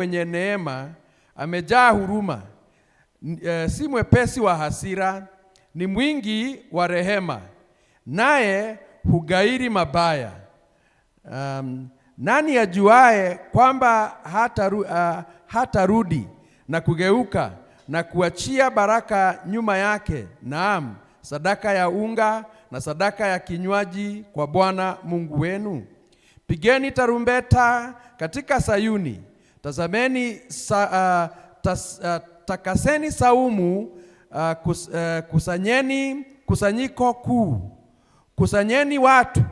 mwenye neema, amejaa huruma, si mwepesi wa hasira, ni mwingi wa rehema, naye hugairi mabaya. Nani ajuae kwamba hatarudi na kugeuka na kuachia baraka nyuma yake? Naam, sadaka ya unga na sadaka ya kinywaji kwa Bwana Mungu wenu. Pigeni tarumbeta katika Sayuni, tazameni takaseni saumu, kusanyeni kusanyiko kuu, kusanyeni watu,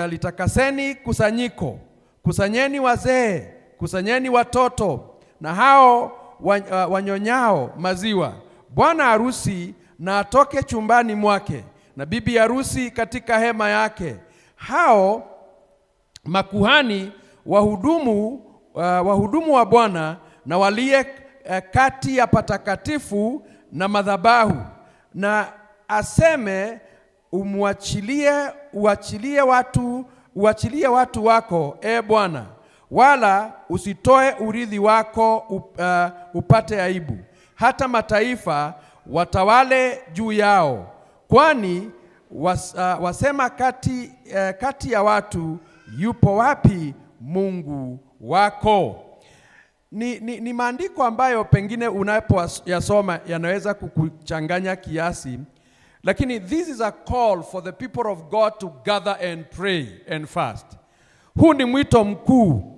litakaseni kusanyiko, kusanyeni wazee, kusanyeni watoto na hao wanyonyao maziwa. Bwana harusi na atoke chumbani mwake, na bibi harusi katika hema yake. Hao makuhani wahudumu wa Bwana na walie kati ya patakatifu na madhabahu, na aseme, uachilie watu wako, Bwana, wala usitoe urithi wako upate aibu. Hata mataifa watawale juu yao, kwani wasema kati ya watu, yupo wapi Mungu wako? Ni maandiko ambayo pengine unapoyasoma yanaweza kukuchanganya kiasi, lakini this is a call for the people of God to gather and pray and fast. Huu ni mwito mkuu,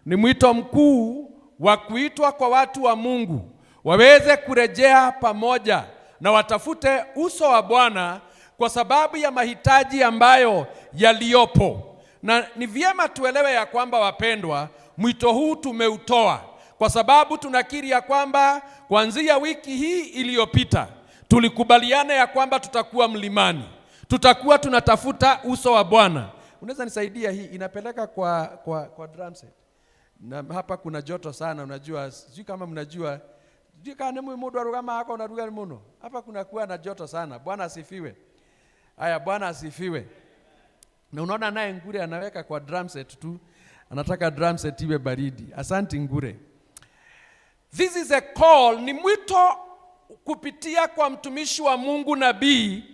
ni mwito mkuu wa kuitwa kwa watu wa Mungu waweze kurejea pamoja na watafute uso wa Bwana kwa sababu ya mahitaji ambayo yaliyopo. Na ni vyema tuelewe ya kwamba, wapendwa, mwito huu tumeutoa kwa sababu tunakiri ya kwamba kuanzia wiki hii iliyopita tulikubaliana ya kwamba tutakuwa mlimani, tutakuwa tunatafuta uso wa Bwana. Unaweza nisaidia hii inapeleka kwa drum set. Na hapa kuna joto sana, unajua, sijui kama mnajua, sijui kama ni muda rugama hako na ruga muno. Hapa kuna kuwa na joto sana. Bwana asifiwe. Haya, Bwana asifiwe. Na unaona naye Ngure anaweka kwa drum set tu, anataka drum set iwe baridi. Asante Ngure. This is a call, ni mwito kupitia kwa mtumishi wa Mungu nabii,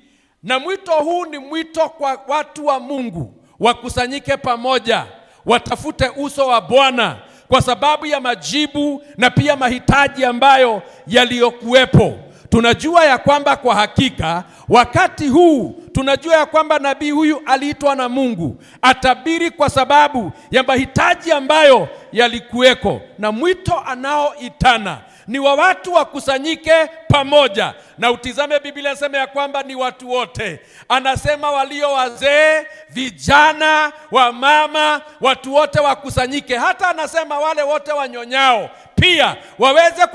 na mwito huu ni mwito kwa watu wa Mungu wakusanyike pamoja, watafute uso wa Bwana kwa sababu ya majibu na pia mahitaji ambayo yaliyokuwepo. Tunajua ya kwamba kwa hakika wakati huu, tunajua ya kwamba nabii huyu aliitwa na Mungu atabiri kwa sababu ya mahitaji ambayo yalikuweko, na mwito anaoitana ni wa watu wakusanyike pamoja. Na utizame Biblia inasema ya kwamba ni watu wote. Anasema walio wazee, vijana, wamama, watu wote wakusanyike. Hata anasema wale wote wanyonyao pia waweze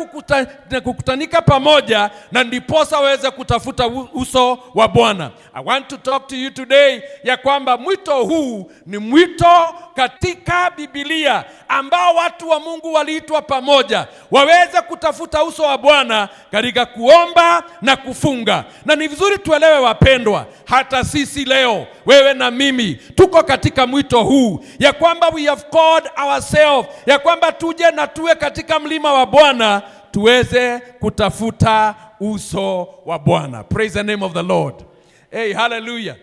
kukutanika pamoja, na ndiposa waweze kutafuta uso wa Bwana. I want to talk to you today ya kwamba mwito huu ni mwito katika Biblia ambao watu wa Mungu waliitwa pamoja waweze kutafuta uso wa Bwana katika kuomba na kufunga. Na ni vizuri tuelewe, wapendwa, hata sisi leo, wewe na mimi, tuko katika mwito huu ya kwamba we have called ourselves, ya kwamba tuje na tuwe katika mlima wa Bwana tuweze kutafuta uso wa Bwana. Praise the name of the Lord. Hey, hallelujah.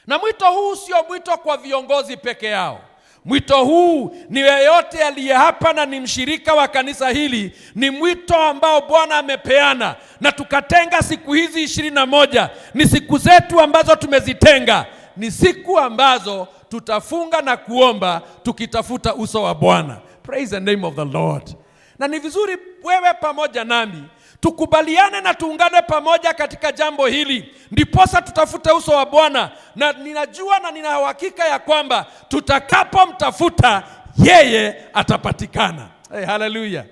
Na mwito huu sio mwito kwa viongozi peke yao. Mwito huu ni yeyote aliye hapa na ni mshirika wa kanisa hili. Ni mwito ambao Bwana amepeana, na tukatenga siku hizi 21. Ni siku zetu ambazo tumezitenga, ni siku ambazo tutafunga na kuomba tukitafuta uso wa Bwana. Praise the name of the Lord. Na ni vizuri wewe pamoja nami tukubaliane na tuungane pamoja katika jambo hili, ndiposa tutafute uso wa Bwana. Na ninajua na nina uhakika ya kwamba tutakapomtafuta yeye atapatikana. Hey, hallelujah.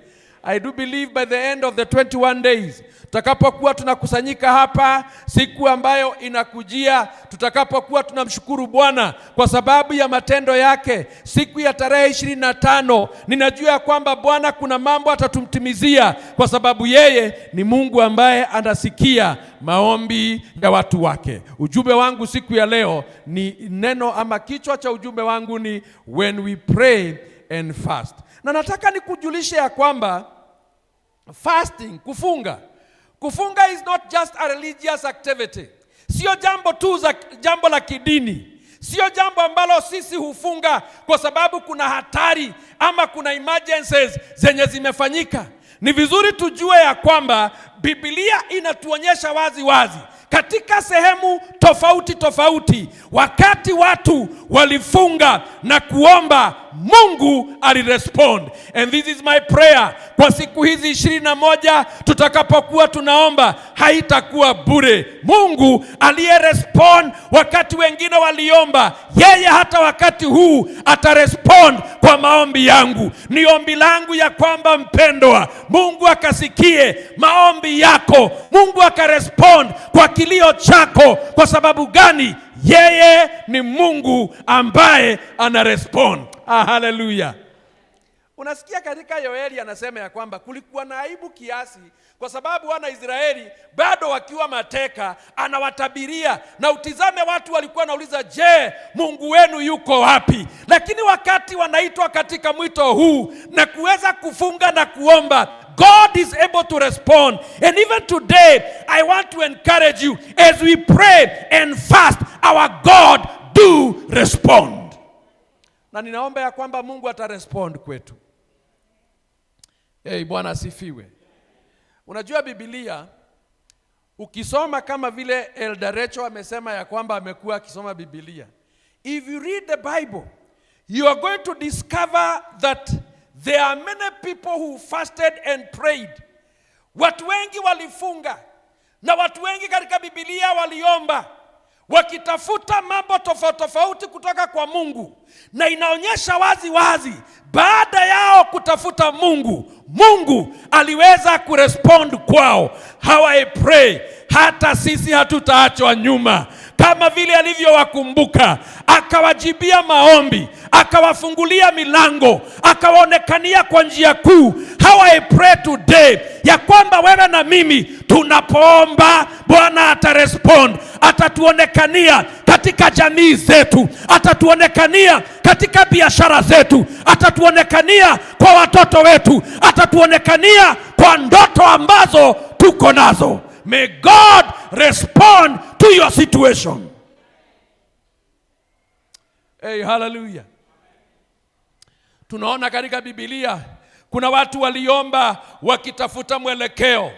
I do believe by the end of the 21 days, tutakapokuwa tunakusanyika hapa siku ambayo inakujia, tutakapokuwa tunamshukuru Bwana kwa sababu ya matendo yake, siku ya tarehe 25, ninajua ya kwamba Bwana kuna mambo atatumtimizia, kwa sababu yeye ni Mungu ambaye anasikia maombi ya watu wake. Ujumbe wangu siku ya leo ni neno, ama kichwa cha ujumbe wangu ni when we pray and fast. Na nataka nikujulishe ya kwamba fasting, kufunga is not just a religious activity. Sio jambo la kidini. Sio jambo ambalo sisi hufunga kwa sababu kuna hatari ama kuna emergencies zenye zimefanyika. Ni vizuri tujue ya kwamba Biblia inatuonyesha wazi wazi katika sehemu tofauti wakati watu walifunga na kuomba, Mungu alirespond. And this is my prayer. Kwa siku hizi 21 tutakapokuwa tunaomba, haitakuwa bure. Mungu aliyerespond wakati wengine waliomba, yeye hata wakati huu atarespond kwa maombi yangu. Ni ombi langu ya kwamba mpendwa, Mungu akasikie maombi yako. Mungu akarespond kwa kilio chako. Kwa sababu gani? Yeye ni Mungu ambaye anarespond. Hallelujah. Unasikia katika Yoeli anasema ya kwamba kulikuwa na aibu kiasi kwa sababu wana Israeli bado wakiwa mateka, anawatabiria na utizame watu walikuwa nauliza, je, Mungu wenu yuko wapi? Lakini wakati wanaitwa katika mwito huu na kuweza kufunga na kuomba, God is able to respond. And even today, I want to encourage you, as we pray and fast, our God do respond. Na ninaomba ya kwamba Mungu atarespond kwetu. Bwana asifiwe. Unajua Biblia, ukisoma kama vile Elder Rachel amesema ya kwamba amekuwa akisoma Biblia. If you read the Bible, you are going to discover that there are many people who fasted and prayed. Watu wengi walifunga na watu wengi katika Biblia waliomba, wakitafuta mambo tofauti kutoka kwa Mungu. Na inaonyesha wazi wazi, baada yao kutafuta Mungu, Mungu aliweza kurespond kwao. How I pray, hata sisi hatutaachwa nyuma. Kama vile alivyowakumbuka, akawajibia maombi, akawafungulia milango, akawaonekania kwa njia kuu. How I pray today, ya kwamba wewe na mimi tunapoomba, Bwana atarespond. Atatuonekania katika jamii zetu, atatuonekania katika biashara zetu, atatuonekania kwa watoto wetu, atatuonekania kwa ndoto ambazo tuko nazo. May God respond to your situation. Hallelujah. Tunaona katika Biblia kuna watu waliomba wakitafuta mwelekeo.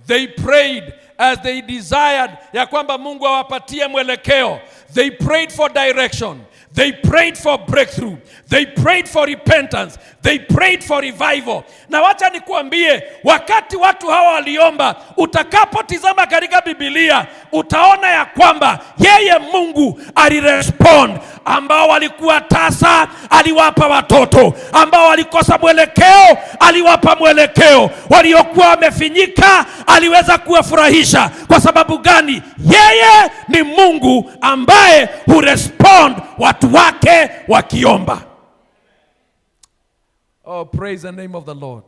They prayed as they desired ya kwamba Mungu awapatie mwelekeo. They prayed for direction. They prayed for breakthrough. They prayed for repentance. They prayed for revival. Na wacha nikuambie, wakati watu hawa waliomba, utakapotizama katika Biblia, utaona ya kwamba yeye Mungu alirespond. Ambao walikuwa tasa, aliwapa watoto. Ambao walikosa mwelekeo, aliwapa mwelekeo. Waliokuwa wamefinyika, aliweza kuwafurahisha. Kwa sababu gani? Yeye ni Mungu ambaye hurespond watu wake wakiomba. Oh, praise the name of the Lord.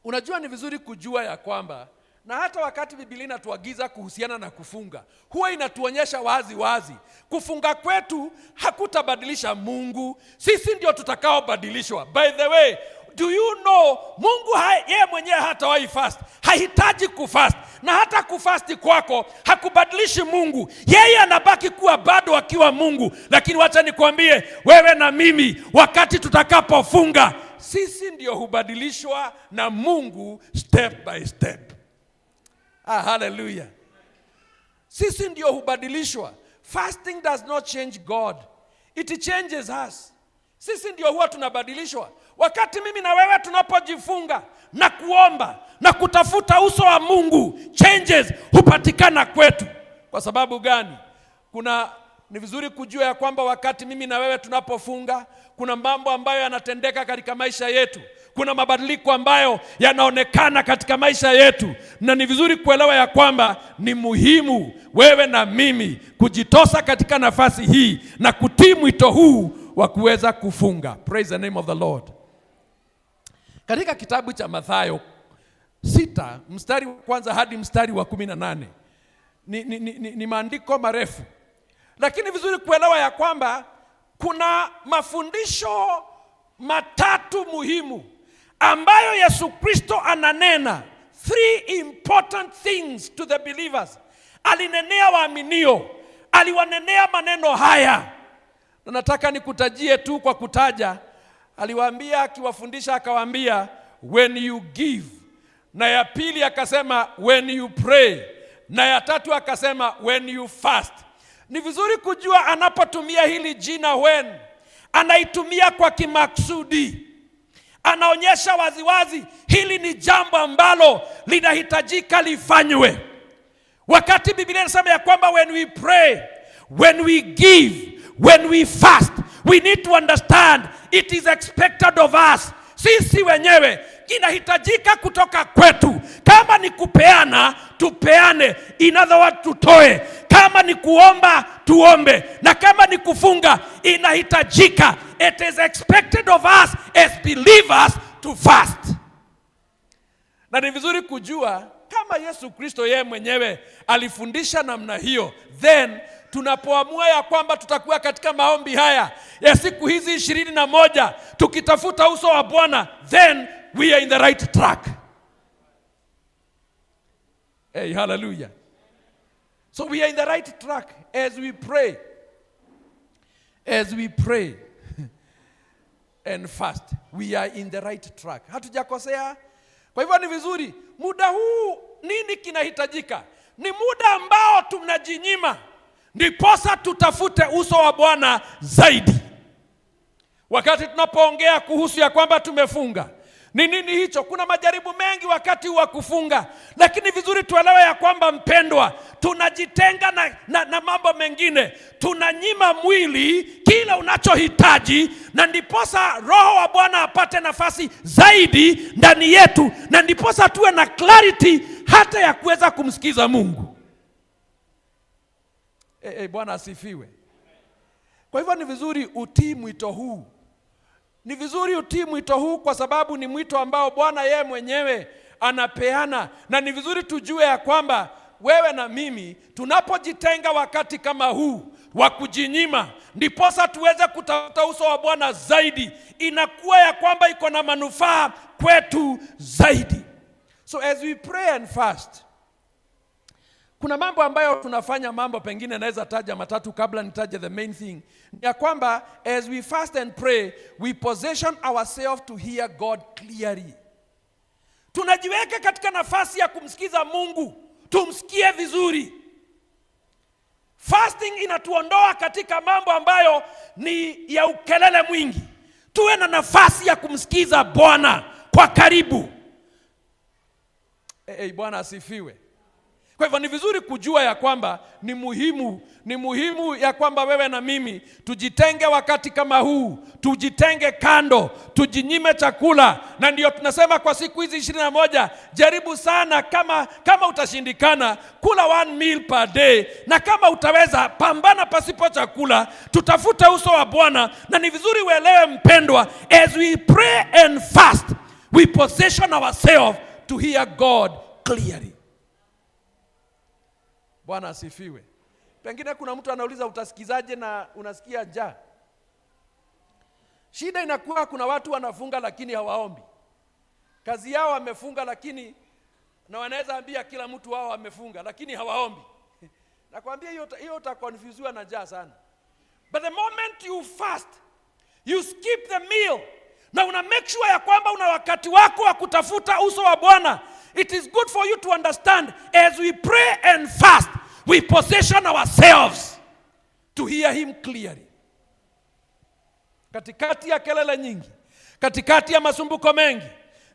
Unajua ni vizuri kujua ya kwamba, na hata wakati Biblia inatuagiza kuhusiana na kufunga, huwa inatuonyesha wazi wazi, kufunga kwetu hakutabadilisha Mungu. Sisi ndio tutakaobadilishwa. By the way, do you know, Mungu yeye mwenyewe hatawahi fast. Hahitaji kufast. Na hata kufasti kwako hakubadilishi Mungu. Yeye anabaki kuwa bado akiwa Mungu. Lakini wacha nikwambie, wewe na mimi, wakati tutakapofunga, sisi ndio hubadilishwa na Mungu step by step. Hallelujah. Sisi ndio hubadilishwa. Fasting does not change God. It changes us. Sisi ndio huwa tunabadilishwa. Wakati mimi na wewe tunapojifunga na kuomba na kutafuta uso wa Mungu, changes hupatikana kwetu. Kwa sababu gani? Ni vizuri kujua ya kwamba wakati mimi na wewe tunapofunga, kuna mambo ambayo yanatendeka katika maisha yetu. Kuna mabadiliko ambayo yanaonekana katika maisha yetu. Na ni vizuri kuelewa ya kwamba ni muhimu wewe na mimi kujitosa katika nafasi hii na kutii mwito huu wa kuweza kufunga. Praise the name of the Lord. Katika kitabu cha Mathayo 6 mstari wa kwanza hadi mstari wa 18 ni maandiko marefu, lakini vizuri kuelewa ya kwamba kuna mafundisho matatu muhimu ambayo Yesu Kristo ananena. 3 important things to the believers. Alinenea waaminio, aliwanenea maneno haya. Na nataka nikutajie tu kwa kutaja. Aliwaambia akiwafundisha akawaambia when you give. Na ya pili akasema when you pray. Na ya tatu akasema when you fast. Ni vizuri kujua anapotumia hili jina when, anaitumia kwa kimaksudi. Anaonyesha waziwazi hili ni jambo ambalo linahitajika lifanywe. Wakati Biblia inasema ya kwamba when we pray, when we give, when we fast, we need to understand it is expected of us. Sisi wenyewe inahitajika kutoka kwetu. Kama ni kupeana, tupeane. In other words, tutoe. Kama ni kuomba, tuombe. Na kama ni kufunga, inahitajika. It is expected of us as believers to fast. Na ni vizuri kujua kama Yesu Kristo yeye mwenyewe alifundisha namna hiyo, then tunapoamua ya kwamba tutakuwa katika maombi haya ya siku hizi 21 tukitafuta uso wa Bwana, then we are in the right track. Hey, hallelujah. So we are in the right track as we pray. As we pray and fast, we are in the right track. Hatujakosea. Kwa hivyo ni vizuri, muda huu nini kinahitajika? Ni muda ambao tunajinyima, ndiposa tutafute uso wa Bwana zaidi. Wakati tunapoongea kuhusu ya kwamba tumefunga, ni nini hicho? Kuna majaribu mengi wakati wa kufunga, lakini vizuri tuelewe ya kwamba mpendwa, tunajitenga na mambo mengine. Tunanyima mwili kila unachohitaji, na ndiposa Roho wa Bwana apate nafasi zaidi ndani yetu, na ndiposa tuwe na clarity hata ya kuweza kumsikiza Mungu. Bwana asifiwe. Kwa hivyo ni vizuri utii mwito huu. Ni vizuri utii mwito huu kwa sababu ni mwito ambao Bwana yeye mwenyewe anapeana. Na ni vizuri tujue ya kwamba wewe na mimi tunapojitenga wakati kama huu wa kujinyima, ndiposa tuweze kutafuta uso wa Bwana zaidi, inakuwa ya kwamba iko na manufaa kwetu zaidi. So as we pray and fast, kuna mambo ambayo tunafanya, mambo pengine naweza taja matatu kabla nitaje the main thing. Ya kwamba as we fast and pray, we position ourselves to hear God clearly. Tunajiweka katika nafasi ya kumsikiza Mungu, tumsikie vizuri. Fasting inatuondoa katika mambo ambayo ni ya ukelele mwingi. Tuwe na nafasi ya kumsikiza Bwana kwa karibu. Bwana asifiwe. Kwa hivyo ni vizuri kujua ya kwamba ni muhimu ya kwamba wewe na mimi tujitenge wakati kama huu, tujitenge kando, tujinyime chakula. Na ndio tunasema kwa siku hizi 21, jaribu sana, kama utashindikana, kula 1 meal per day, na kama utaweza pambana pasipo chakula, tutafute uso wa Bwana. Na ni vizuri uelewe mpendwa, as we pray and fast, we position ourselves to hear God clearly. Bwana asifiwe. Pengine kuna mtu anauliza utasikizaje na unasikia njaa? Shida inakuwa kuna watu wanafunga lakini hawaombi. Kazi yao wamefunga lakini, na wanaweza ambia kila mtu wao wamefunga lakini hawaombi. Nakwambia hiyo utakonfuziwa na njaa sana. But the moment you fast, you skip the meal, na una make sure ya kwamba una wakati wako wa kutafuta uso wa Bwana. It is good for you to understand, as we pray and fast, we position ourselves to hear him clearly. Katikati ya kelele nyingi, katikati ya masumbuko mengi,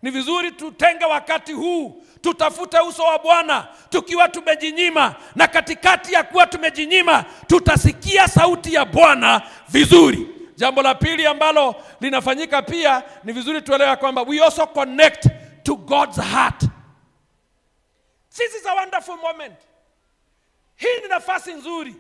ni vizuri tutenge wakati huu, tutafute uso wa Bwana tukiwa tumejinyima. Na katikati ya kuwa tumejinyima, tutasikia sauti ya Bwana vizuri. Jambo la pili ambalo linafanyika pia, ni vizuri tuelewe kwamba we also connect to God's heart. This is a wonderful moment. Hii ni nafasi nzuri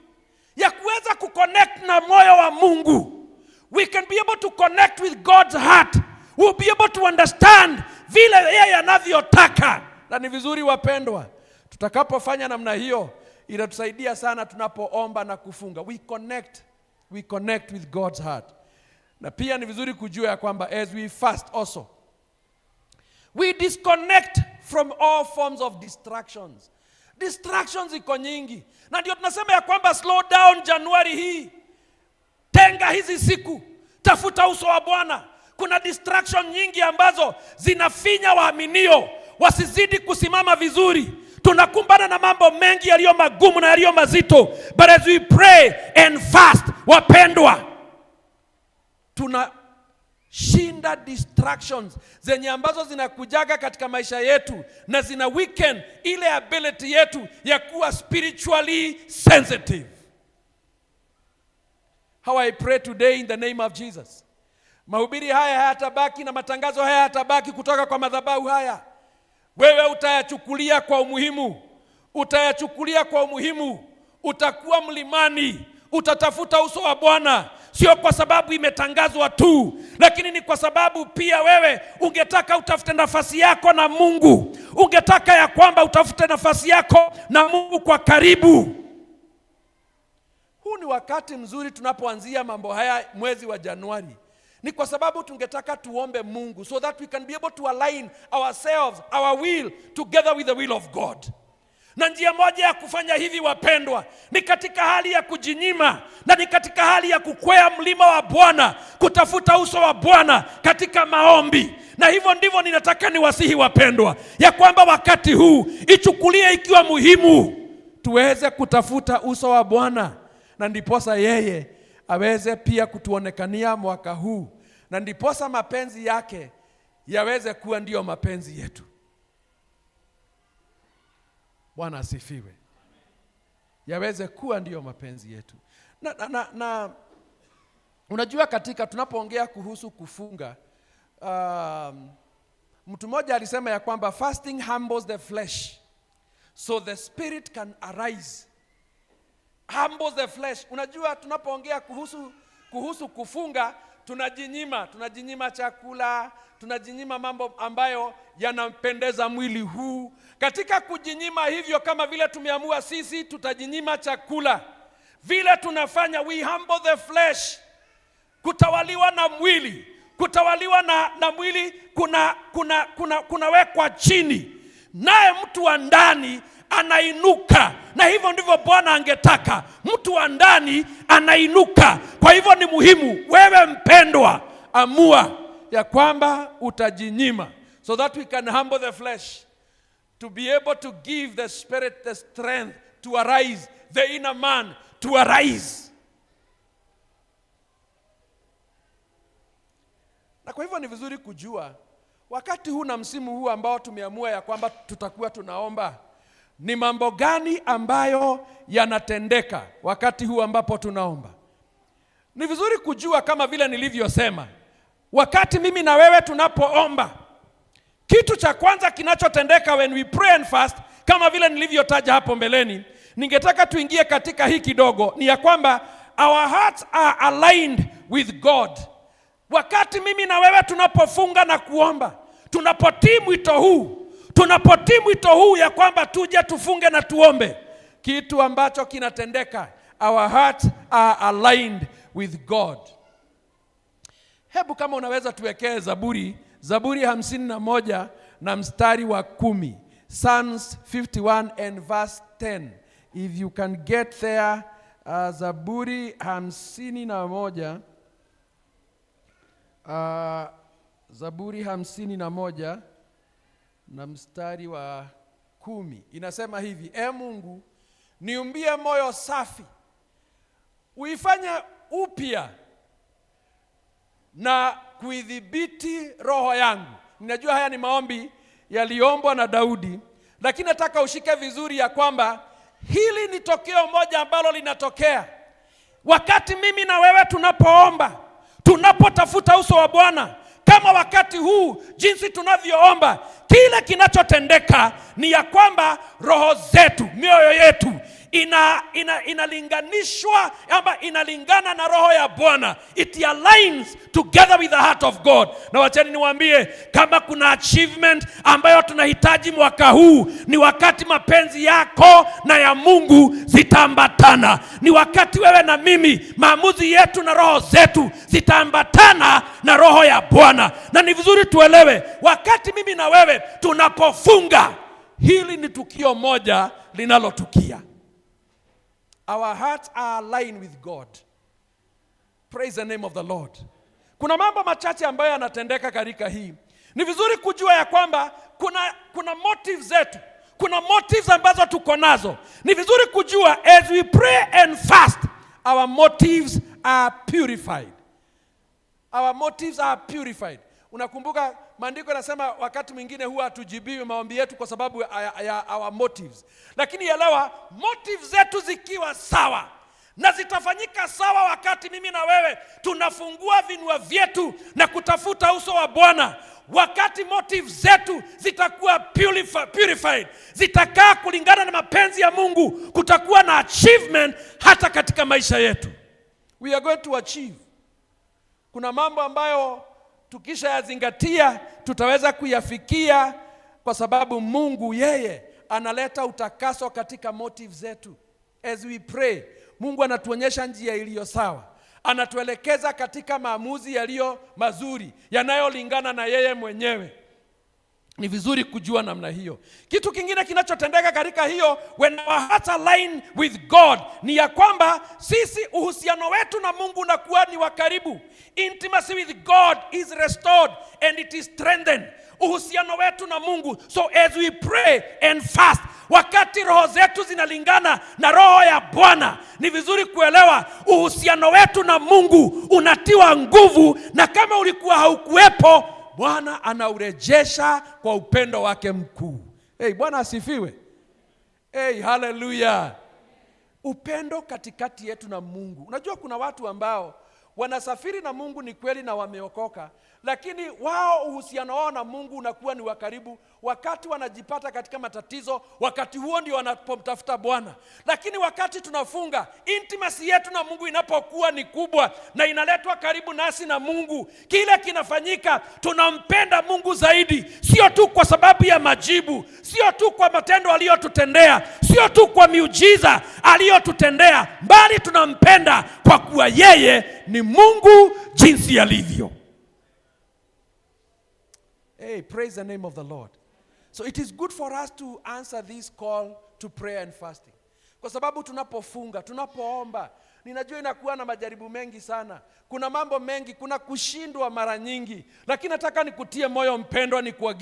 ya kuweza kuconnect na moyo wa Mungu. We can be able to connect with God's heart. We'll be able to understand vile yeye anavyotaka. Na ni vizuri wapendwa, tutakapofanya namna hiyo, inatusaidia sana tunapoomba na kufunga. We connect with God's heart. Na pia ni vizuri kujua ya kwamba as we fast also, we disconnect from all forms of distractions. Distractions iko nyingi. Na ndio tunasema ya kwamba slow down Januari hii. Tenga hizi siku. Tafuta uso wa Bwana. Kuna distraction nyingi ambazo zinafinya waaminio wasizidi kusimama vizuri. Tunakumbana na mambo mengi yaliyo magumu na yaliyo mazito. But as we pray and fast, wapendwa, tunashinda distractions zenye ambazo zinakujaga katika maisha yetu na zina weaken ile ability yetu ya kuwa spiritually sensitive. How I pray today in the name of Jesus. Mahubiri haya hayatabaki na matangazo haya hayatabaki kutoka kwa madhabahu haya. Wewe utayachukulia kwa umuhimu. Utayachukulia kwa umuhimu. Utakuwa mlimani. Utatafuta uso wa Bwana. Sio kwa sababu imetangazwa tu, lakini ni kwa sababu pia wewe ungetaka utafute nafasi yako na Mungu. Ungetaka ya kwamba utafute nafasi yako na Mungu kwa karibu. Huu ni wakati mzuri tunapoanzia mambo haya mwezi wa Januari. Ni kwa sababu tungetaka tuombe Mungu so that we can be able to align ourselves, our will together with the will of God. Na njia moja ya kufanya hivi wapendwa, ni katika hali ya kujinyima na ni katika hali ya kukwea mlima wa Bwana, kutafuta uso wa Bwana katika maombi. Na hivyo ndivyo ninataka niwasihi wapendwa, ya kwamba wakati huu ichukulie ikiwa muhimu tuweze kutafuta uso wa Bwana, na ndiposa yeye aweze pia kutuonekania mwaka huu, na ndiposa mapenzi yake yaweze kuwa ndiyo mapenzi yetu. Bwana asifiwe. Yaweze kuwa ndiyo mapenzi yetu. Na unajua katika tunapoongea kuhusu kufunga, mtu mmoja alisema ya kwamba fasting humbles the flesh so the spirit can arise. Humbles the flesh. Unajua tunapoongea kuhusu kufunga, tunajinyima chakula, tunajinyima mambo ambayo yanampendeza mwili huu. Katika kujinyima hivyo, kama vile tumeamua sisi tutajinyima chakula, vile tunafanya we humble the flesh. Kutawaliwa na mwili, kutawaliwa na mwili kunawekwa chini, naye mtu wa ndani anainuka. Na hivyo ndivyo Bwana angetaka, mtu wa ndani anainuka. Kwa hivyo ni muhimu wewe mpendwa, amua ya kwamba utajinyima so that we can humble the flesh, to be able to give the spirit the strength to arise, the inner man to arise. Na kwa hivyo ni vizuri kujua wakati huu na msimu huu ambao tumeamua ya kwamba tutakuwa tunaomba, ni mambo gani ambayo yanatendeka wakati huu ambapo tunaomba. Ni vizuri kujua kama vile nilivyosema, wakati mimi na wewe tunapoomba, kitu cha kwanza kinachotendeka when we pray and fast, kama vile nilivyotaja hapo mbeleni, ningetaka tuingie katika hii kidogo, ni ya kwamba our hearts are aligned with God. Wakati mimi na wewe tunapofunga na kuomba, tunapotii mwito huu ya kwamba tuje tufunge na tuombe, kitu ambacho kinatendeka, our hearts are aligned with God. Hebu kama unaweza tuwekee Zaburi 51 na mstari wa 10. Psalms 51 and verse 10. If you can get there, Zaburi 51, Zaburi 51 na mstari wa 10. Inasema hivi: E Mungu, niumbie moyo safi, uifanye upya na kuidhibiti roho yangu. Ninajua haya ni maombi yaliombwa na Daudi, lakini nataka ushike vizuri ya kwamba hili ni tokeo moja ambalo linatokea wakati mimi na wewe tunapoomba, tunapotafuta uso wa Bwana. Kama wakati huu jinsi tunavyoomba, kile kinachotendeka ni ya kwamba roho zetu, mioyo yetu inalinganishwa ama inalingana na roho ya Bwana. It aligns together with the heart of God. Na wacheni niwaambie, kama kuna achievement ambayo tunahitaji mwaka huu, ni wakati mapenzi yako na ya Mungu zitaambatana. Ni wakati wewe na mimi, maamuzi yetu na roho zetu zitaambatana na roho ya Bwana. Na ni vizuri tuelewe, wakati mimi na wewe tunapofunga, hili ni tukio moja linalotukia. Our hearts are aligned with God. Praise the name of the Lord. Kuna mambo machache ambayo yanatendeka katika hii. Ni vizuri kujua ya kwamba kuna motives zetu. Kuna motives ambazo tuko nazo. Ni vizuri kujua as we pray and fast, our motives are purified. Our motives are purified. Unakumbuka maandiko yanasema wakati mwingine huwa hatujibiwi maombi yetu kwa sababu ya our motives. Lakini elewa, motives zetu zikiwa sawa na zitafanyika sawa wakati mimi na wewe tunafungua vinywa vyetu na kutafuta uso wa Bwana. Wakati motives zetu zitakuwa purified, zitakaa kulingana na mapenzi ya Mungu, kutakuwa na achievement hata katika maisha yetu. We are going to achieve. Kuna mambo ambayo tukisha yazingatia tutaweza kuyafikia, kwa sababu Mungu yeye analeta utakaso katika motives zetu. As we pray, Mungu anatuonyesha njia iliyo sawa. Anatuelekeza katika maamuzi yaliyo mazuri, yanayolingana na yeye mwenyewe. Ni vizuri kujua namna hiyo. Kitu kingine kinachotendeka katika hiyo, when our hearts align with God, ni ya kwamba sisi uhusiano wetu na Mungu unakuwa ni wa karibu. Intimacy with God is restored and it is strengthened. Uhusiano wetu na Mungu. So as we pray and fast, wakati roho zetu zinalingana na roho ya Bwana, ni vizuri kuelewa uhusiano wetu na Mungu unatiwa nguvu, na kama ulikuwa haukuwepo, Bwana anaurejesha kwa upendo wake mkuu. Hey, Bwana asifiwe. Hey, hallelujah. Upendo katikati yetu na Mungu. Unajua kuna watu ambao wanasafiri na Mungu ni kweli na wameokoka, lakini wao uhusiano wao na Mungu unakuwa ni wa karibu wakati wanajipata katika matatizo, wakati huo ndio wanapomtafuta Bwana. Lakini wakati tunafunga, intimacy yetu na Mungu inapokuwa ni kubwa na inaletwa karibu nasi na Mungu, kile kinafanyika, tunampenda Mungu zaidi, sio tu kwa sababu ya majibu, sio tu kwa matendo aliyotutendea, sio tu kwa miujiza aliyotutendea, bali tunampenda kwa kuwa yeye ni Mungu jinsi alivyo. Hey, praise the name of the Lord. So it is good for us to answer this call to prayer and fasting. Kwa sababu tunapofunga, tunapoomba, ninajua inakuwa na majaribu mengi sana. Kuna mambo mengi, kuna kushindwa mara nyingi. Lakini nataka nikutie moyo mpendwa,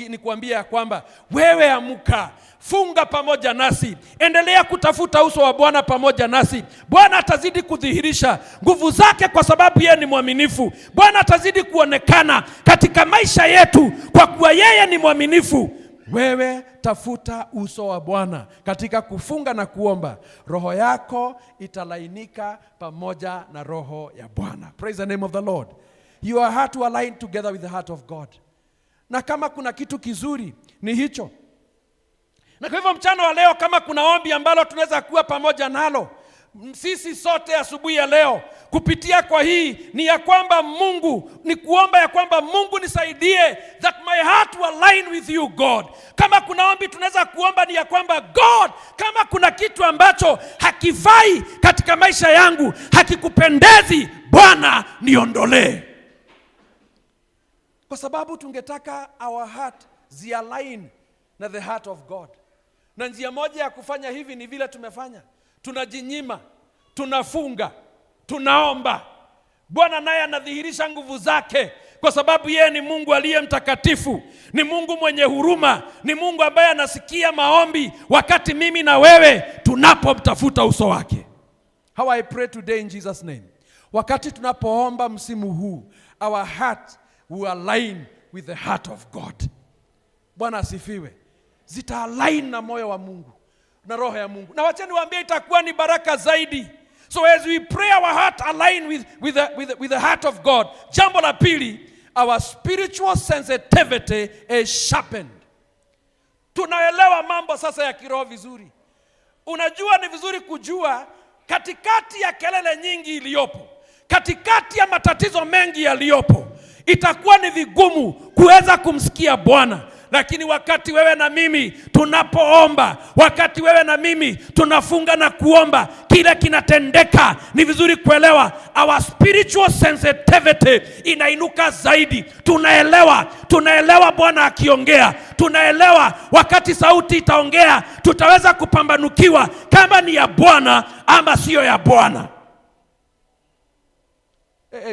nikuambie ya kwamba wewe amka, funga pamoja nasi, endelea kutafuta uso wa Bwana pamoja nasi. Bwana atazidi kudhihirisha nguvu zake kwa sababu yeye ni mwaminifu. Bwana atazidi kuonekana katika maisha yetu kwa kuwa yeye ni mwaminifu. Wewe tafuta uso wa Bwana katika kufunga na kuomba. Roho yako italainika pamoja na roho ya Bwana. Praise the name of the Lord. Your heart will align together with the heart of God. Na kama kuna kitu kizuri ni hicho. Na kwa hivyo mchana wa leo, kama kuna ombi ambalo tunaweza kuwa pamoja nalo sisi sote asubuhi ya leo kupitia kwa hii, ni ya kwamba Mungu, ni kuomba ya kwamba Mungu nisaidie that my heart will align with you God. Kama kuna ombi tunaweza kuomba ni ya kwamba God, kama kuna kitu ambacho hakifai katika maisha yangu, hakikupendezi, Bwana niondolee. Kwa sababu tungetaka our heart zi-align na the heart of God. Na njia moja ya kufanya hivi ni vile tumefanya. Tunajinyima, tunafunga, tunaomba. Bwana naye anadhihirisha nguvu zake kwa sababu yeye ni Mungu aliye mtakatifu, ni Mungu mwenye huruma, ni Mungu ambaye anasikia maombi wakati mimi na wewe tunapomtafuta uso wake. How I pray today in Jesus name. Wakati tunapoomba msimu huu, our heart will align with the heart of God. Bwana asifiwe. Zita align na moyo wa Mungu na roho ya Mungu. Na wacha niwaambie itakuwa ni baraka zaidi. So as we pray, our heart align with the heart of God. Jambo la pili, our spiritual sensitivity is sharpened. Tunaelewa mambo sasa ya kiroho vizuri. Unajua, ni vizuri kujua katikati ya kelele nyingi iliyopo, katikati ya matatizo mengi yaliyopo, itakuwa ni vigumu kuweza kumsikia Bwana. Lakini wakati wewe na mimi tunapoomba, wakati wewe na mimi tunafunga na kuomba, kile kinatendeka. Ni vizuri kuelewa, our spiritual sensitivity inainuka zaidi. Tunaelewa Bwana akiongea. Tunaelewa wakati sauti itaongea, tutaweza kupambanukiwa kama ni ya Bwana ama sio ya Bwana.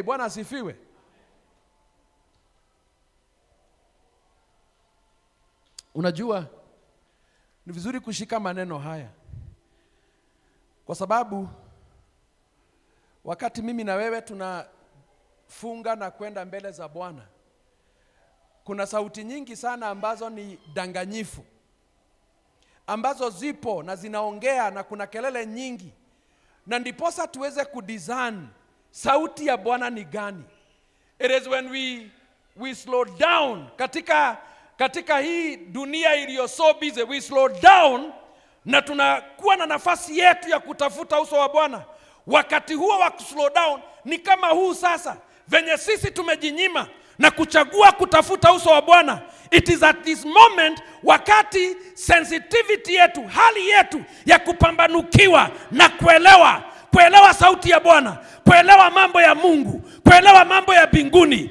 Bwana asifiwe. Unajua, ni vizuri kushika maneno haya, kwa sababu wakati mimi na wewe tunafunga na kwenda mbele za Bwana, kuna sauti nyingi sana ambazo ni danganyifu, ambazo zipo na zinaongea, na kuna kelele nyingi, na ndiposa tuweze kudiscern sauti ya Bwana ni gani. It is when we slow down katika hii dunia iliyo so busy, we slow down na tunakuwa na nafasi yetu ya kutafuta uso wa Bwana. Wakati huo wa slow down ni kama huu sasa, venye sisi tumejinyima na kuchagua kutafuta uso wa Bwana. It is at this moment, wakati sensitivity yetu, hali yetu ya kupambanukiwa na kuelewa sauti ya Bwana, kuelewa mambo ya Mungu, kuelewa mambo ya mbinguni,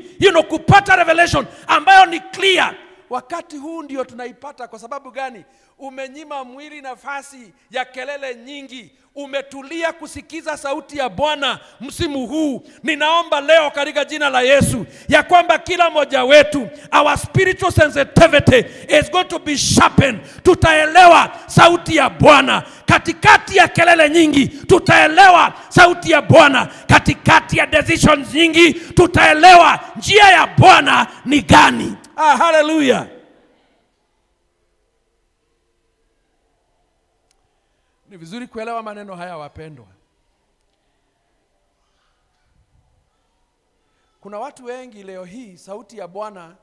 kupata revelation ambayo ni clear. Wakati huu ndio tunaipata. Kwa sababu gani? Umenyima mwili nafasi ya kelele nyingi, umetulia kusikiza sauti ya Bwana msimu huu. Ninaomba leo katika jina la Yesu ya kwamba kila mmoja wetu, our spiritual sensitivity is going to be sharpened. Tutaelewa sauti ya Bwana katikati ya kelele nyingi. Tutaelewa sauti ya Bwana katikati ya decisions nyingi. Tutaelewa njia ya Bwana ni gani. Hallelujah. Ni vizuri kuelewa maneno haya, wapendwa. Kuna watu wengi leo hii sauti ya Bwana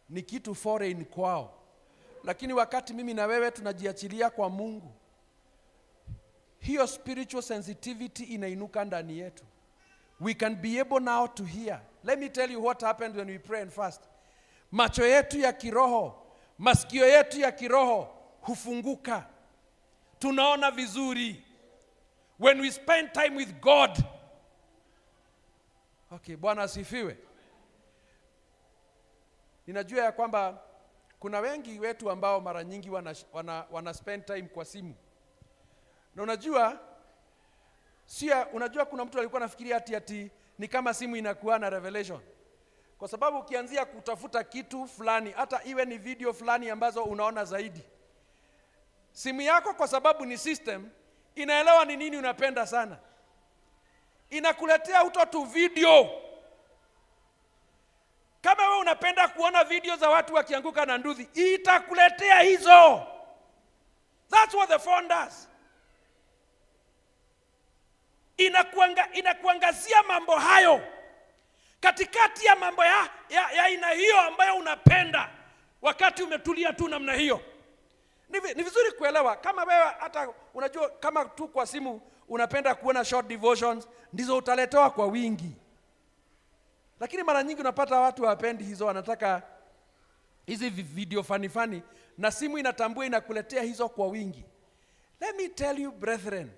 ni kitu foreign kwao. Lakini wakati mimi na wewe tunajiachilia kwa Mungu, hiyo spiritual sensitivity inainuka ndani yetu. We can be able now to hear. Let me tell you what happened when we pray and fast. Macho yetu ya kiroho, masikio yetu ya kiroho hufunguka. Tunaona vizuri when we spend time with God. Okay, Bwana asifiwe. Ninajua ya kwamba kuna wengi wetu ambao mara nyingi wana spend time kwa simu. Na unajua kuna mtu alikuwa anafikiria ati ni kama simu inakuwa na revelation. Kwa sababu ukianzia kutafuta kitu fulani, hata iwe ni video fulani ambazo unaona zaidi, simu yako kwa sababu ni system, inaelewa ni nini unapenda sana. Inakuletea tu video. Kama wewe unapenda kuona video za watu wakianguka na nduthi, itakuletea hizo. That's what the phone does. Inakuangazia mambo hayo. Katikati ya mambo ya aina hiyo ambayo unapenda, wakati umetulia tu namna hiyo. Ni vizuri kuelewa, kama wewe hata unajua kama tu kwa simu unapenda kuona short devotions, ndizo utaletewa kwa wingi. Lakini mara nyingi unapata watu hawapendi hizo, wanataka hizi video funny, na simu inatambua inakuletea hizo kwa wingi. Let me tell you brethren,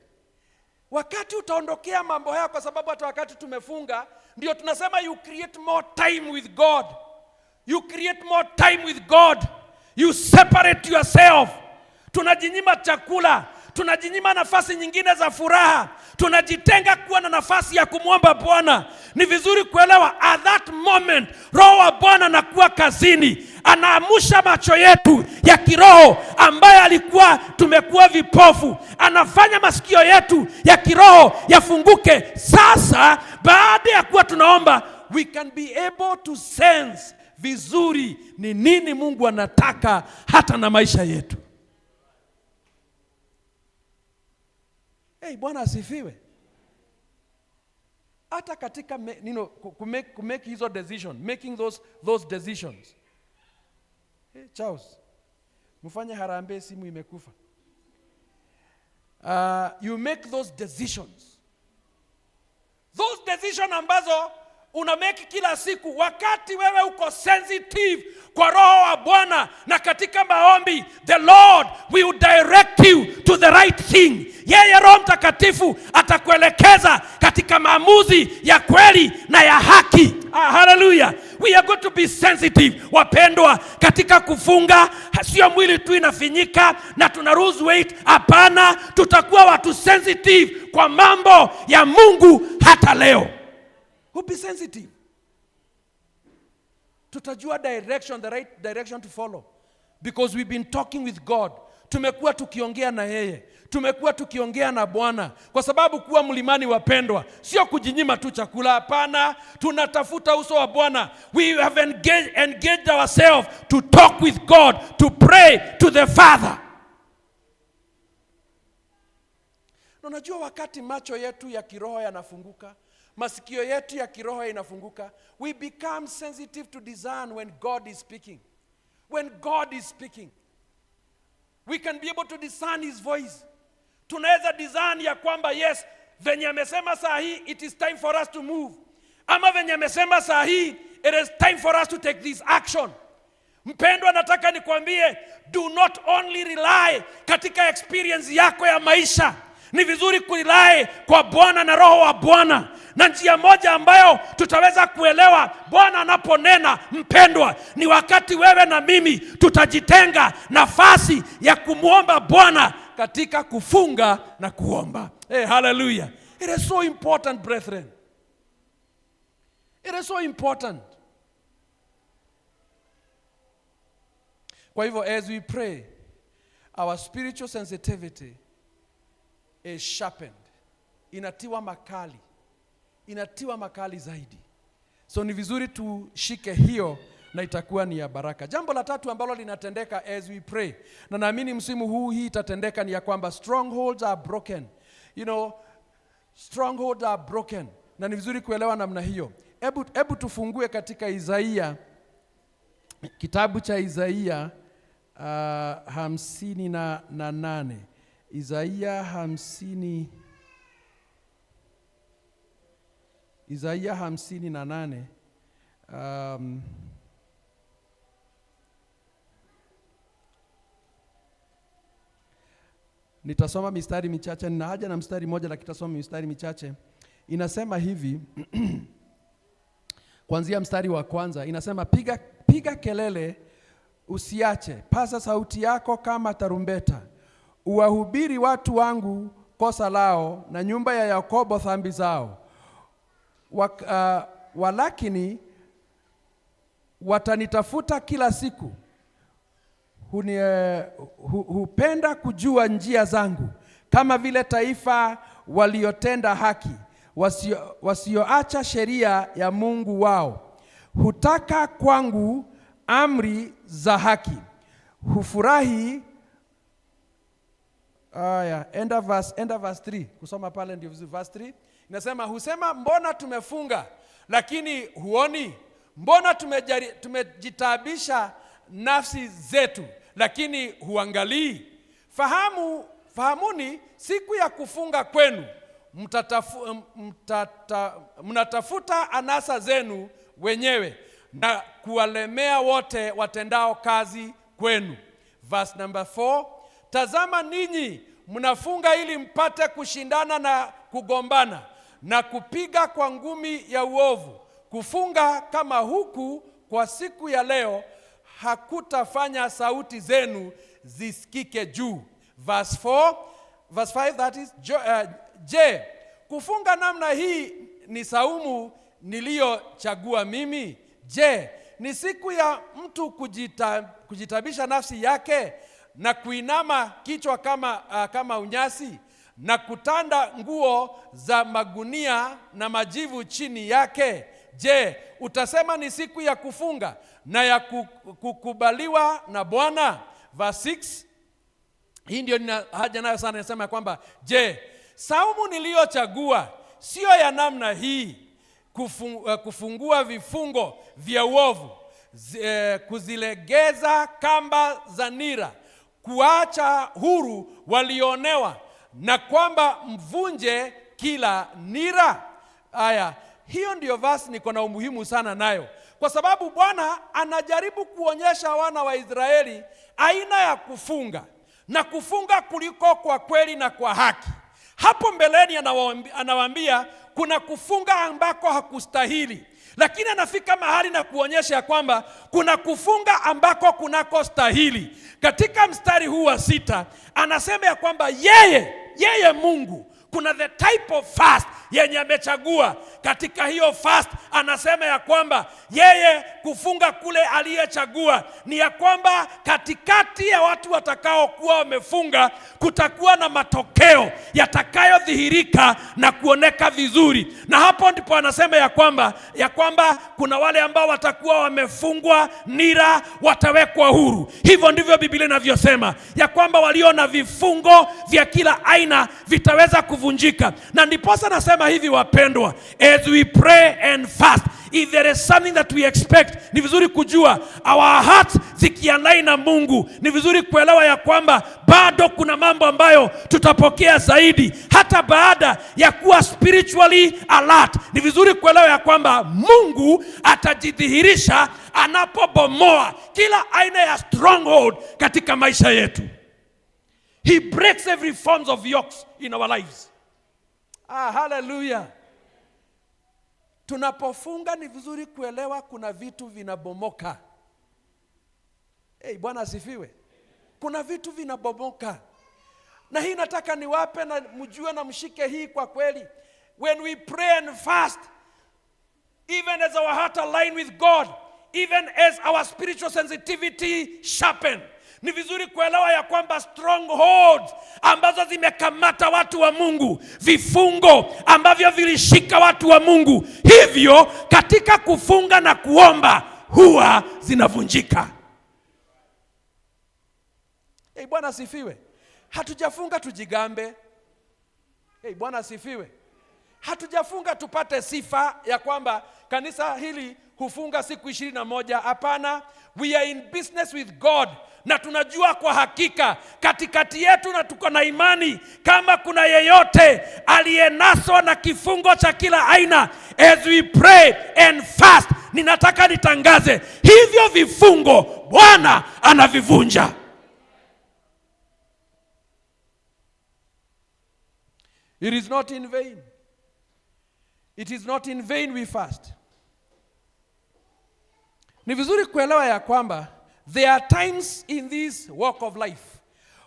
wakati utaondokea mambo haya, kwa sababu hata wakati tumefunga ndio tunasema you create more time with God. You create more time with God. You separate yourself. Tunajinyima chakula, tunajinyima nafasi nyingine za furaha, tunajitenga kuwa na nafasi ya kumwomba Bwana. Ni vizuri kuelewa at that moment Roho wa Bwana anakuwa kazini, anaamusha macho yetu ya kiroho ambaye tumekuwa vipofu, anafanya masikio yetu ya kiroho yafunguke. Sasa baada ya kuwa tunaomba, we can be able to sense vizuri ni nini Mungu anataka hata na maisha yetu. Bwana asifiwe. Hata katika kumake hizo decision, making those decisions. Charles, mfanye harambee, simu imekufa. you make those decisions. Those decisions ambazo una make kila siku, wakati wewe uko sensitive kwa roho wa Bwana na katika maombi, the Lord will direct you to the right thing. Yeye Roho Mtakatifu atakuelekeza katika maamuzi ya kweli na ya haki. Hallelujah. We are going to be sensitive, wapendwa. Katika kufunga sio mwili tu inafinyika na tuna lose weight. Hapana, tutakuwa watu sensitive kwa mambo ya Mungu hata leo. We'll be sensitive. Tutajua direction, the right direction to follow. Because we've been talking with God. Tumekuwa tukiongea na yeye. Tumekuwa tukiongea na Bwana. Kwa sababu kuwa mlimani, wapendwa, sio kujinyima tu chakula. Hapana, tunatafuta uso wa Bwana. We have engaged ourselves to talk with God, to pray to the Father. Unajua wakati macho yetu ya kiroho yanafunguka, masikio yetu ya kiroho inafunguka, we become sensitive to discern when God is speaking. When God is speaking, we can be able to discern his voice. Tunaweza discern ya kwamba yes, venye amesema saa hii, it is time for us to move. Ama venye amesema saa hii, it is time for us to take this action. Mpendwa, nataka nikwambie, do not only rely katika experience yako ya maisha. Ni vizuri kurely kwa Bwana na roho wa Bwana. Na njia moja ambayo tutaweza kuelewa Bwana anaponena, mpendwa, ni wakati wewe na mimi tutajitenga nafasi ya kumuomba Bwana katika kufunga na kuomba. Hey, hallelujah. It is so important, brethren. It is so important. Kwa hivyo, as we pray, our spiritual sensitivity is sharpened. Inatiwa makali. Inatiwa makali zaidi. So ni vizuri tushike hiyo na itakuwa ni ya baraka. Jambo la tatu ambalo linatendeka as we pray, na naamini msimu huu hii itatendeka, ni ya kwamba strongholds are broken. You know, strongholds are broken. Na ni vizuri kuelewa namna hiyo. Hebu tufungue katika Isaia, kitabu cha Isaia 58. Isaia 58. Nitasoma mistari michache. Nina haja na mstari mmoja, lakini nitasoma mistari michache. Inasema hivi kuanzia mstari wa kwanza, inasema piga kelele, usiache, paza sauti yako kama tarumbeta, uwahubiri watu wangu kosa lao, na nyumba ya Yakobo dhambi zao. Walakini watanitafuta kila siku, hupenda kujua njia zangu, kama vile taifa waliotenda haki, wasioacha sheria ya Mungu wao. Hutaka kwangu amri za haki, hufurahi. Enda verse 3. Kusoma pale ndio vizuri. Verse 3 inasema, husema mbona tumefunga lakini huoni? Mbona tumejitabisha nafsi zetu lakini huangalii? Fahamuni, siku ya kufunga kwenu mnatafuta anasa zenu wenyewe na kuwalemea wote watendao kazi kwenu. Verse number 4, tazama ninyi mnafunga ili mpate kushindana na kugombana na kupiga kwa ngumi ya uovu. Kufunga kama huku kwa siku ya leo hakutafanya sauti zenu zisikike juu. Verse 5, that is, je, kufunga namna hii ni saumu niliyochagua mimi? Je, ni siku ya mtu kujitabisha nafsi yake na kuinama kichwa kama unyasi na kutanda nguo za magunia na majivu chini yake? Je, utasema ni siku ya kufunga na ya kukubaliwa na Bwana? Verse 6, hii ndio nina haja nayo sana. Inasema kwamba je, saumu niliyochagua sio ya namna hii, kufungua vifungo vya uovu, kuzilegeza kamba za nira, kuacha huru walionewa, na kwamba mvunje kila nira. Aya, hiyo ndiyo verse niko na umuhimu sana nayo, kwa sababu Bwana anajaribu kuonyesha wana wa Israeli aina ya kufunga, na kufunga kuliko kwa kweli na kwa haki. Hapo mbeleni anawaambia kuna kufunga ambako hakustahili, lakini anafika mahali na kuonyesha kwamba kuna kufunga ambako kunako stahili. Katika mstari huu wa 6 anasema ya kwamba yeye Mungu kuna the type of fast yenye amechagua. Katika hiyo fast anasema ya kwamba yeye kufunga kule aliyechagua ni ya kwamba katikati ya watu watakao kuwa wamefunga kutakuwa na matokeo yatakayodhihirika na kuoneka vizuri. Na hapo ndipo anasema ya kwamba kuna wale ambao watakuwa wamefungwa nira watawekwa huru. Hivyo ndivyo Biblia inavyosema ya kwamba walio na vifungo vya kila aina vitaweza kuvunjika. Na ndiposa nasema hivi wapendwa, as we pray and fast, if there is something that we expect, ni vizuri kujua our hearts zikianai na Mungu, ni vizuri kuelewa ya kwamba bado kuna mambo ambayo tutapokea zaidi hata baada ya kuwa spiritually alert. Ni vizuri kuelewa ya kwamba Mungu atajidhihirisha anapobomoa kila aina ya stronghold katika maisha yetu. He breaks every forms of yokes in our lives. Hallelujah. Tunapofunga ni vizuri kuelewa kuna vitu vinabomoka. Bwana asifiwe. Kuna vitu vinabomoka. Na hii nataka niwape na mjue na mshike hii kwa kweli. When we pray and fast, even as our heart align with God, even as our spiritual sensitivity sharpen, ni vizuri kuelewa ya kwamba strongholds ambazo zimekamata watu wa Mungu, vifungo ambavyo vilishika watu wa Mungu, hivyo katika kufunga na kuomba huwa zinavunjika. Bwana asifiwe. Hatujafunga tujigambe. Bwana asifiwe. Hatujafunga tupate sifa ya kwamba kanisa hili hufunga siku 21. Hapana, we are in business with God. Na tunajua kwa hakika katikati yetu na tuko na imani kama kuna yeyote aliyenaswa na kifungo cha kila aina, as we pray and fast, ninataka nitangaze hivyo vifungo Bwana anavivunja. It is not in vain. It is not in vain we fast. Ni vizuri kuelewa ya kwamba there are times in this walk of life,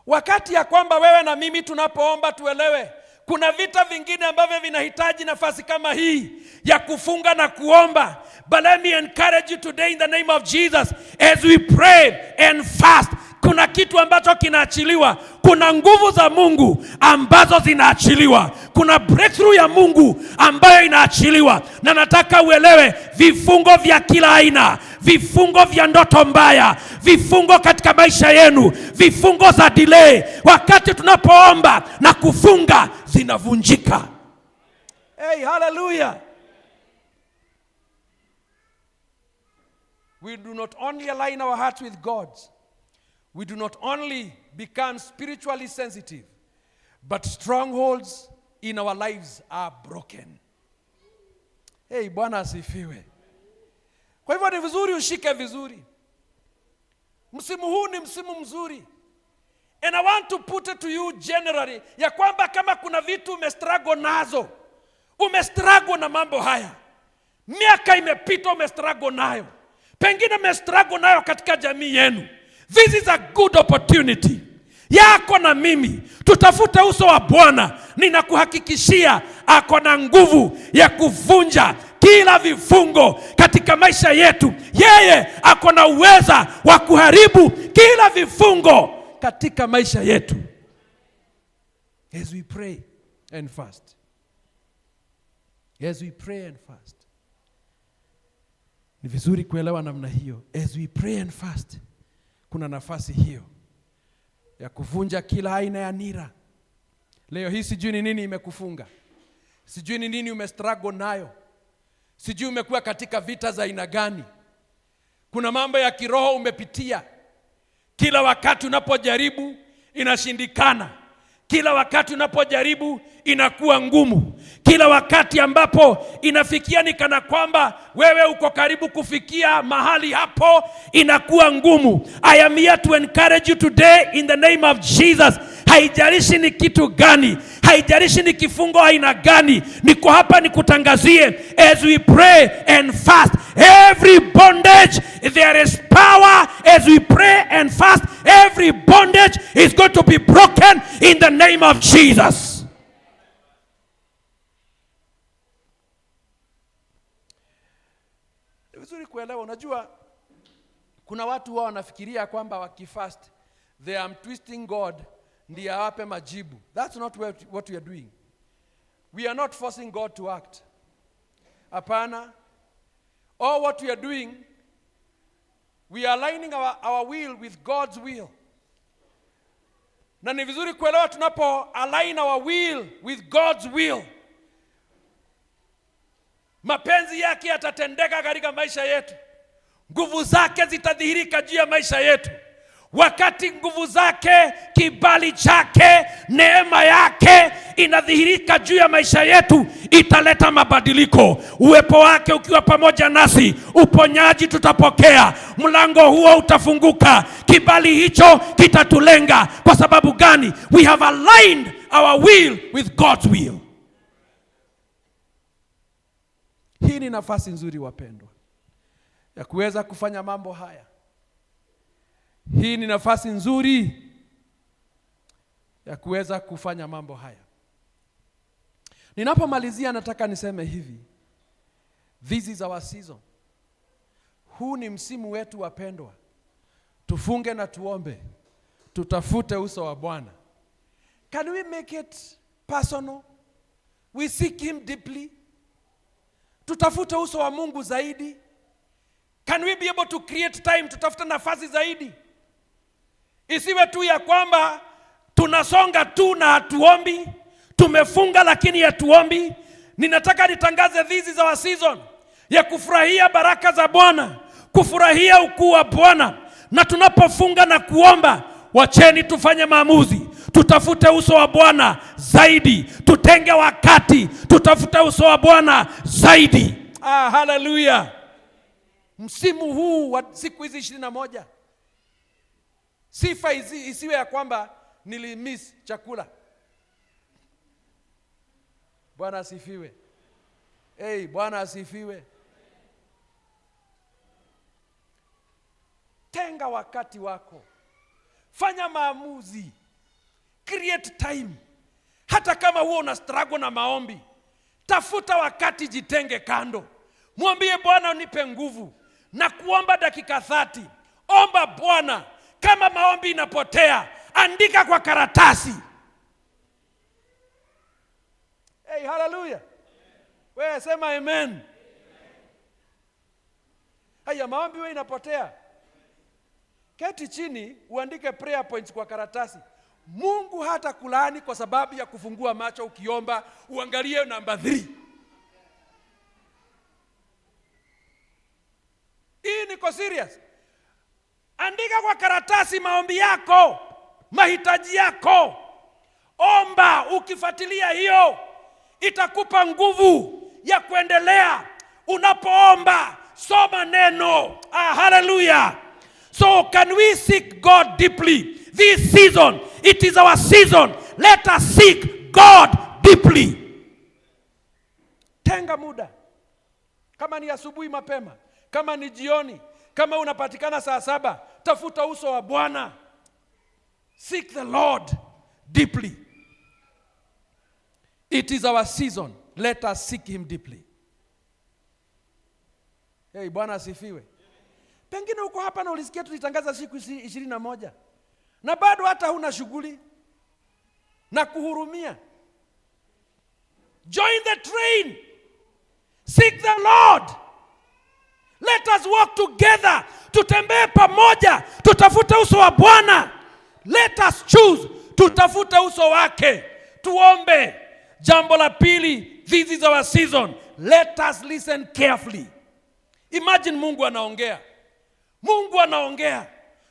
wakati ya kwamba wewe na mimi tunapoomba tuelewe kuna vita vingine ambavyo vinahitaji nafasi kama hii ya kufunga na kuomba. But let me encourage you today in the name of Jesus, as we pray and fast, kuna kitu ambacho kinaachiliwa. Kuna nguvu za Mungu ambazo zinaachiliwa. Kuna breakthrough ya Mungu ambayo inaachiliwa. Na nataka uelewe vifungo vya kila aina, vifungo vya ndoto mbaya, vifungo katika maisha yenu, vifungo za delay, wakati tunapoomba na kufunga zinavunjika. Hallelujah. We do not only align our hearts with God's, we do not only become spiritually sensitive, but strongholds in our lives are broken. Bwana asifiwe. Kwa hivyo ni vizuri ushike vizuri. Msimu huu ni msimu mzuri. And I want to put it to you generally, ya kwamba kama kuna vitu umestruggle nazo, umestruggle na mambo haya, miaka imepita umestruggle nayo, pengine umestruggle nayo katika jamii yenu, this is a good opportunity yako na mimi tutafute uso wa Bwana. Ninakuhakikishia ako na nguvu ya kuvunja kila vifungo katika maisha yetu. Yeye ako na uweza wa kuharibu kila vifungo katika maisha yetu. As we pray and fast. As we pray and fast. Ni vizuri kuelewa namna hiyo. As we pray and fast, kuna nafasi hiyo ya kuvunja kila aina ya nira. Leo hii sijui ni nini imekufunga. Sijui ni nini umestruggle nayo. Sijui umekuwa katika vita za aina gani. Kuna mambo ya kiroho umepitia. Kila wakati unapojaribu inashindikana. Kila wakati unapojaribu inakuwa ngumu. Kila wakati ambapo inafikia ni kana kwamba wewe uko karibu kufikia mahali hapo, inakuwa ngumu. I am here to encourage you today in the name of Jesus. Haijalishi ni kitu gani, haijalishi ni kifungo aina gani, niko hapa nikutangazie, as we pray and fast, every bondage, there is power. As we pray and fast, every bondage is going to be broken in the name of Jesus. Ni vizuri kuelewa, unajua kuna watu wao wanafikiria kwamba wakifast they are twisting God ndiye awape majibu. That's not what we are doing. We are not forcing God to act. Hapana. All what we are doing, we are aligning our will with God's will. Na ni vizuri kuelewa, tunapo align our will with God's will, mapenzi yake yatatendeka katika maisha yetu. Nguvu zake zitadhihirika juu ya maisha yetu. Wakati nguvu zake, kibali chake, neema yake inadhihirika juu ya maisha yetu, italeta mabadiliko. Uwepo wake ukiwa pamoja nasi, uponyaji tutapokea, mlango huo utafunguka, kibali hicho kitatulenga. Kwa sababu gani? We have aligned our will with God's will. Hii ni nafasi nzuri wapendwa, ya kuweza kufanya mambo haya. Hii ni nafasi nzuri ya kuweza kufanya mambo haya. Ninapomalizia nataka niseme hivi. This is our season. Huu ni msimu wetu wapendwa. Tufunge na tuombe. Tutafute uso wa Bwana. Can we make it personal? We seek him deeply. Tutafute uso wa Mungu zaidi. Can we be able to create time? Tutafute nafasi zaidi. Isiwe tu ya kwamba tunasonga tu na hatuombi, tumefunga lakini hatuombi. Ninataka nitangaze, this is our season ya kufurahia baraka za Bwana, kufurahia ukuu wa Bwana. Na tunapofunga na kuomba, wacheni tufanye maamuzi. Tutafute uso wa Bwana zaidi. Tutenge wakati, tutafute uso wa Bwana zaidi. Hallelujah. Msimu huu wa siku hizi 21, sifa isiwe ya kwamba nilimiss chakula. Bwana asifiwe. Bwana asifiwe. Tenga wakati wako. Fanya maamuzi. Create time. Hata kama huo una struggle na maombi, tafuta wakati, jitenge kando. Mwambie Bwana, unipe nguvu na kuomba dakika 30. Omba Bwana. Kama maombi inapotea, andika kwa karatasi. Hallelujah. Wewe sema amen. Haya, maombi wewe inapotea, keti chini uandike prayer points kwa karatasi. Mungu hata kulaani kwa sababu ya kufungua macho ukiomba. Uangalie namba 3. Hii niko serious. Andika kwa karatasi maombi yako, mahitaji yako. Omba. Ukifuatilia hiyo, itakupa nguvu ya kuendelea. Unapoomba, soma neno. Hallelujah. So can we seek God deeply? This season, it is our season. Let us seek God deeply. Tenga muda. Kama ni asubuhi mapema, kama ni jioni, kama unapatikana saa 7, tafuta uso wa Bwana. Seek the Lord deeply. It is our season. Let us seek him deeply. Bwana asifiwe. Pengine uko hapa na ulisikia tulitangaza siku 21 na bado hata huna shughuli na kuhurumia. Join the train. Seek the Lord. Let us walk together. Tutembee pamoja. Tutafute uso wa Bwana. Let us choose. Tutafute uso wake. Tuombe. Jambo la pili, this is our season. Let us listen carefully. Imagine Mungu anaongea. Mungu anaongea.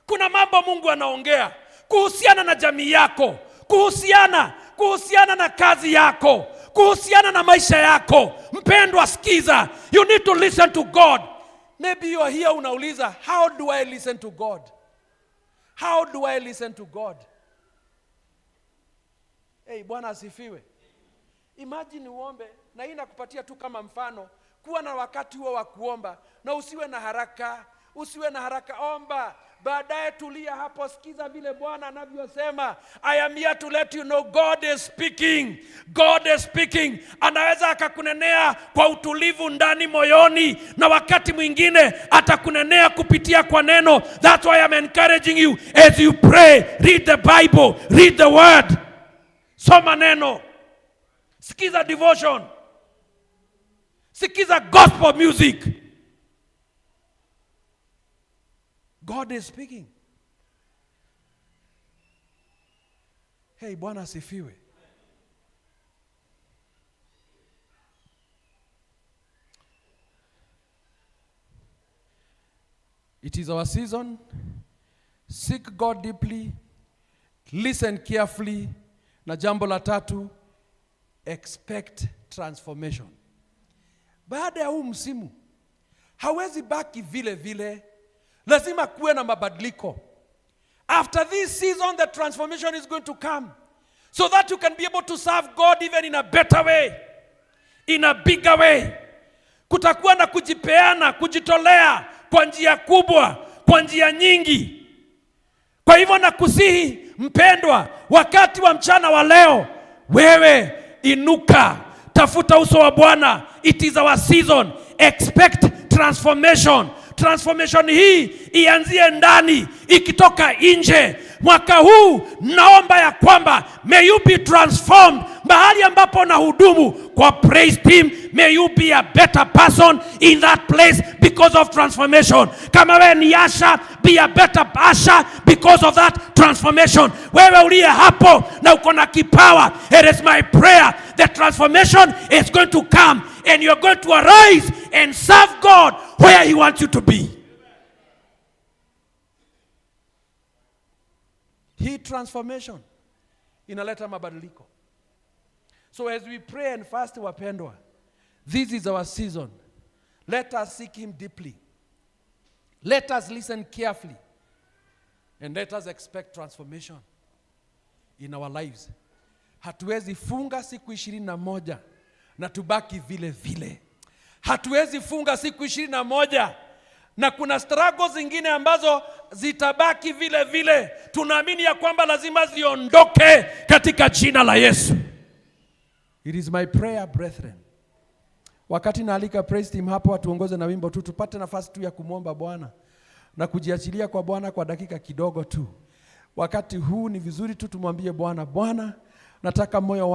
Kuna mambo Mungu anaongea kuhusiana na jamii yako, kuhusiana na kazi yako, kuhusiana na maisha yako. Mpendwa, sikiza, you need to listen to God. Maybe you are here unauliza, how do I listen to God? How do I listen to God? Hey, Bwana asifiwe. Imagine uombe, na hii nakupatia tu kama mfano, kuwa na wakati huo wa kuomba na usiwe na haraka. Omba, baadaye tulia hapo, sikiza vile Bwana anavyosema. I am here to let you know God is speaking. God is speaking. Anaweza akakunenea kwa utulivu ndani moyoni, na wakati mwingine atakunenea kupitia kwa neno. That's why I'm encouraging you as you pray, read the Bible, read the word. Soma neno. Sikiza devotion. Sikiza gospel music. God is speaking. Hey, Bwana asifiwe. It is our season. Seek God deeply. Listen carefully. Na jambo la tatu, expect transformation. Baada ya huu msimu, hawezi baki vile vile. Lazima kuwe na mabadiliko. After this season, the transformation is going to come, so that you can be able to serve God even in a better way, in a bigger way. Kutakuwa na kujipeana, kujitolea kwa njia kubwa, kwa njia nyingi. Kwa hivyo nakusihi mpendwa, wakati wa mchana wa leo, wewe inuka, tafuta uso wa Bwana. It is our season. Expect transformation. Transformation hii ianzie ndani, ikitoka nje. Mwaka huu naomba ya kwamba may you be transformed. Mahali ambapo na hudumu kwa praise team, may you be a better person in that place because of transformation. Kama wewe ni asha, be a better asha because of that transformation. Wewe uliye hapo na uko na kipawa, it is my prayer the transformation is going to come and you are going to arise and serve God where he wants you to be. Hii transformation inaleta mabadiliko. So as we pray and fast, wapendwa, this is our season. Let us seek him deeply. Let us listen carefully. And let us expect transformation in our lives. Hatuwezi funga siku 21 na tubaki vile vile. Hatuwezi funga siku 21 na kuna struggles zingine ambazo zitabaki vile vile. Tunaamini ya kwamba lazima ziondoke katika jina la Yesu. It is my prayer, brethren. Wakati naalika praise team hapo watuongoze na wimbo tu, tupate nafasi tu ya kumwomba Bwana na kujiachilia kwa Bwana kwa dakika kidogo tu. Wakati huu ni vizuri tu tumwambie Bwana, Bwana, nataka moyo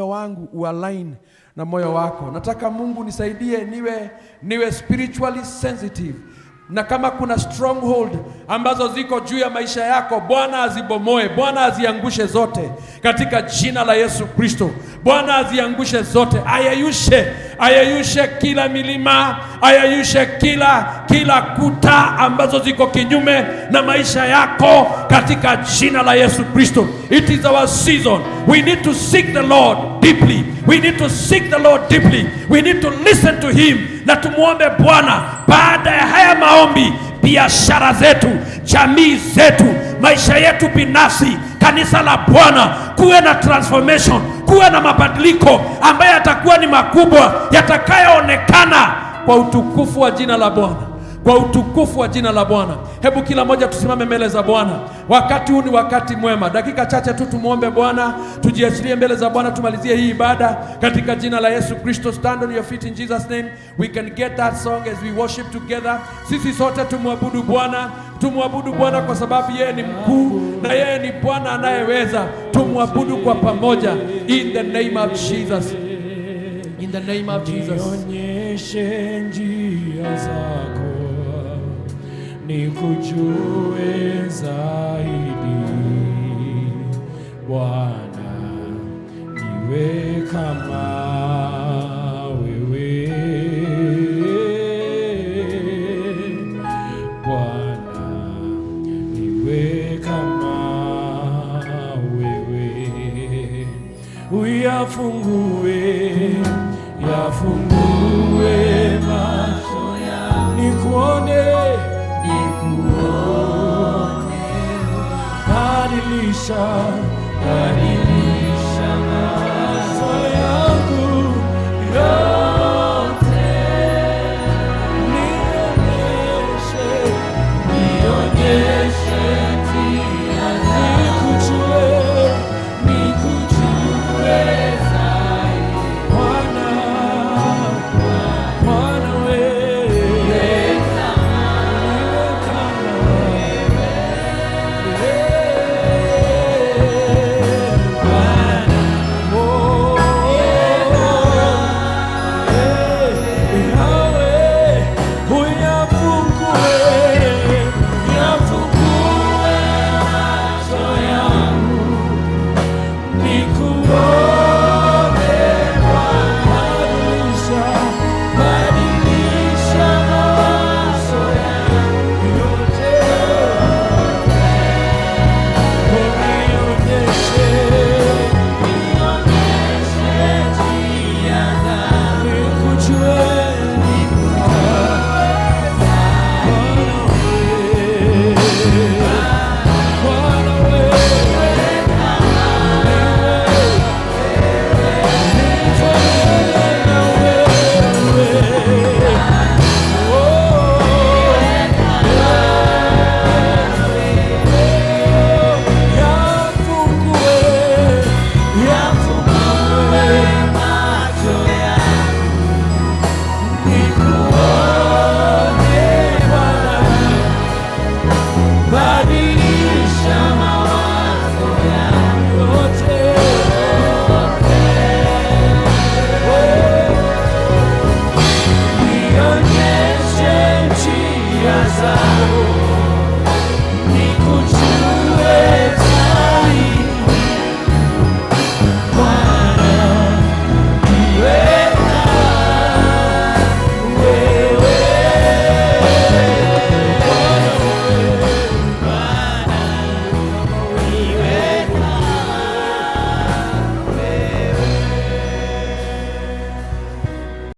wangu ualign na moyo wako. Nataka Mungu nisaidie niwe spiritually sensitive. Na kama kuna stronghold ambazo ziko juu ya maisha yako, Bwana azibomoe, Bwana aziangushe zote katika jina la Yesu Kristo. Bwana aziangushe zote, ayayushe kila milima, ayayushe kila kuta ambazo ziko kinyume na maisha yako katika jina la Yesu Kristo. It is our season. We need to seek the Lord deeply. We need to seek the Lord deeply. We need to listen to him. Na tumuombe Bwana. Baada ya haya maombi, biashara zetu, jamii zetu, maisha yetu binafsi, kanisa la Bwana, kuwe na transformation, kuwe na mabadiliko ambayo yatakuwa ni makubwa, yatakayoonekana kwa utukufu wa jina la Bwana. Kwa utukufu wa jina la Bwana. Hebu kila moja tusimame mbele za Bwana. Wakati huu ni wakati mwema. Dakika chache tu tumuombe Bwana, tujiachilie mbele za Bwana, tumalizie hii ibada katika jina la Yesu Kristo. Stand on your feet in Jesus name. We can get that song as we worship together. Sisi sote tumwabudu Bwana. Tumwabudu Bwana kwa sababu yeye ni mkuu na yeye ni Bwana anayeweza. Tumwabudu kwa pamoja in the name of Jesus. In the name of Jesus. Nionyeshe njia zako, nikujue zaidi Bwana, niwe kama wewe Bwana, niwe kama wewe. yafungue macho yangu, nikuone, badilisha mawazo